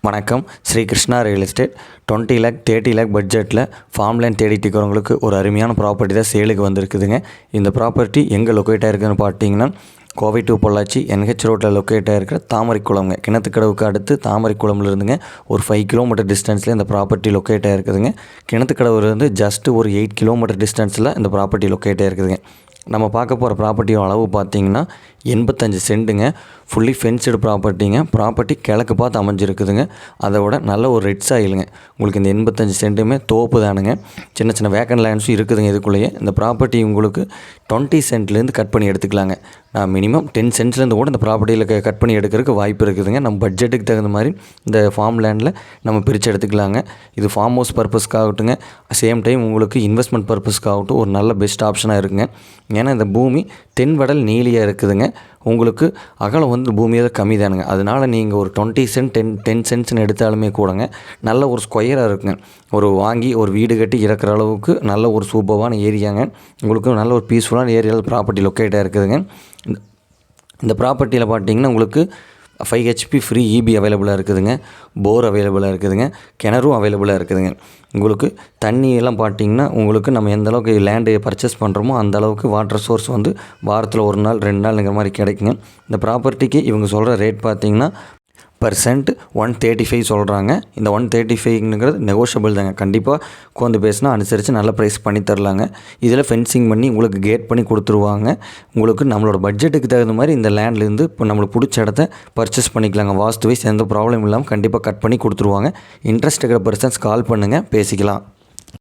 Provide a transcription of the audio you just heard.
வணக்கம். Sri Krishna real estate 20 lakh 30 lakh பட்ஜெட்டில் farm land தேடிட்டு இருக்கிறவங்களுக்கு ஒரு அருமையான ப்ராப்பர்ட்டி தான் சேலுக்கு வந்திருக்குதுங்க. இந்த ப்ராப்பர்ட்டி எங்கே லொக்கேட் ஆகிருக்குன்னு பார்த்தீங்கன்னா கோவை டு பொள்ளாச்சி NH ரோட்டில் லொக்கேட் ஆகிருக்கிற தாமரைக்குளம்ங்க. கிணத்துக்கடவுக்கு அடுத்து தாமரைக்குளம்லேருந்துங்க ஒரு 5 கிலோமீட்டர் டிஸ்டன்ஸில் இந்த ப்ராப்பர்ட்டி லொக்கேட் ஆகிருக்குதுங்க. கிணத்துக்கடவுலேருந்து ஜஸ்ட் ஒரு 8 கிலோமீட்டர் டிஸ்டன்ஸில் இந்த ப்ராப்பர்ட்டி லொக்கேட் ஆகிருக்குதுங்க. நம்ம பார்க்க போகிற ப்ராப்பர்ட்டியோட அளவு பார்த்திங்கன்னா 85 சென்ட்டுங்க. ஃபுல்லி ஃபென்ஸ்டு ப்ராப்பர்ட்டிங்க. ப்ராப்பர்ட்டி கிழக்கு பார்த்து அமைஞ்சிருக்குதுங்க. அதை விட நல்ல ஒரு ரெட் சாயிலுங்க. உங்களுக்கு இந்த 85 சென்ட்டுமே தோப்பு தானுங்க. சின்ன சின்ன வேக்கன் லேண்ட்ஸும் இருக்குதுங்க. இதுக்குள்ளேயே இந்த ப்ராப்பர்ட்டி உங்களுக்கு 20 சென்ட்லேருந்து கட் பண்ணி எடுத்துக்கலாங்க. நான் மினிமம் 10 சென்ட்ஸ்லேருந்து கூட இந்த ப்ராப்பர்ட்டியில் கட் பண்ணி எடுக்கிறதுக்கு வாய்ப்பு இருக்குதுங்க. நம்ம பட்ஜெட்டுக்கு தகுந்த மாதிரி இந்த ஃபார்ம் லேண்டில் நம்ம பிரித்து எடுத்துக்கலாங்க. இது ஃபார்ம் ஹவுஸ் பர்பஸ்க்காகட்டுங்க, சேம் டைம் உங்களுக்கு இன்வெஸ்ட்மெண்ட் பர்பஸ்க்காகட்டும் ஒரு நல்ல பெஸ்ட் ஆப்ஷனாக இருக்குங்க. ஏன்னா இந்த பூமி தென்வடல் நீலியாக இருக்குதுங்க. உங்களுக்கு அகலம் வந்து பூமியில் கம்மி தானுங்க. அதனால் நீங்கள் ஒரு 20 சென்ட் 10 சென்ட்ஸ்னு எடுத்தாலுமே கூடங்க நல்ல ஒரு ஸ்கொயராக இருக்குங்க. ஒரு வாங்கி ஒரு வீடு கட்டி இறக்குற அளவுக்கு நல்ல ஒரு சூப்பரான ஏரியாங்க. உங்களுக்கு நல்ல ஒரு பீஸ்ஃபுல்லான ஏரியாவில் ப்ராப்பர்ட்டி லொக்கேட்டாக இருக்குதுங்க. இந்த ப்ராப்பர்ட்டியில் பார்த்தீங்கன்னா உங்களுக்கு 5 HP ஃப்ரீ EB அவைலபிளாக இருக்குதுங்க. போர் அவைலபிளாக இருக்குதுங்க. கிணறும் அவைலபிளாக இருக்குதுங்க. உங்களுக்கு தண்ணியெல்லாம் பார்த்தீங்கன்னா உங்களுக்கு நம்ம எந்த அளவுக்கு லேண்டு பர்ச்சேஸ் பண்ணுறோமோ அந்த அளவுக்கு வாட்டர் சோர்ஸ் வந்து வாரத்தில் 1 நாள் 2 நாளுங்கிற மாதிரி கிடைக்குங்க. இந்த ப்ராப்பர்ட்டிக்கு இவங்க சொல்கிற ரேட் பார்த்தீங்கன்னா பர் சென்ட் 135 சொல்கிறாங்க. இந்த 135ங்கிறது நெகோஷியபிள் தாங்க. கண்டிப்பாக உட்காந்து பேசினா அனுசரித்து நல்ல ப்ரைஸ் பண்ணி தரலாங்க. இதில் ஃபென்சிங் பண்ணி உங்களுக்கு கேட் பண்ணி கொடுத்துருவாங்க. உங்களுக்கு நம்மளோட பட்ஜெட்டுக்கு தகுந்த மாதிரி இந்த லேண்ட்லேருந்து இப்போ நம்மளுக்கு பிடிச்ச இடத்த பர்ச்சேஸ் பண்ணிக்கலாங்க. வாஸ்து வைஸ் எந்த ப்ராப்ளம் இல்லாமல் கண்டிப்பாக கட் பண்ணி கொடுத்துருவாங்க. இன்ட்ரெஸ்ட் இருக்கிற பர்சன்ஸ் கால் பண்ணுங்கள், பேசிக்கலாம்.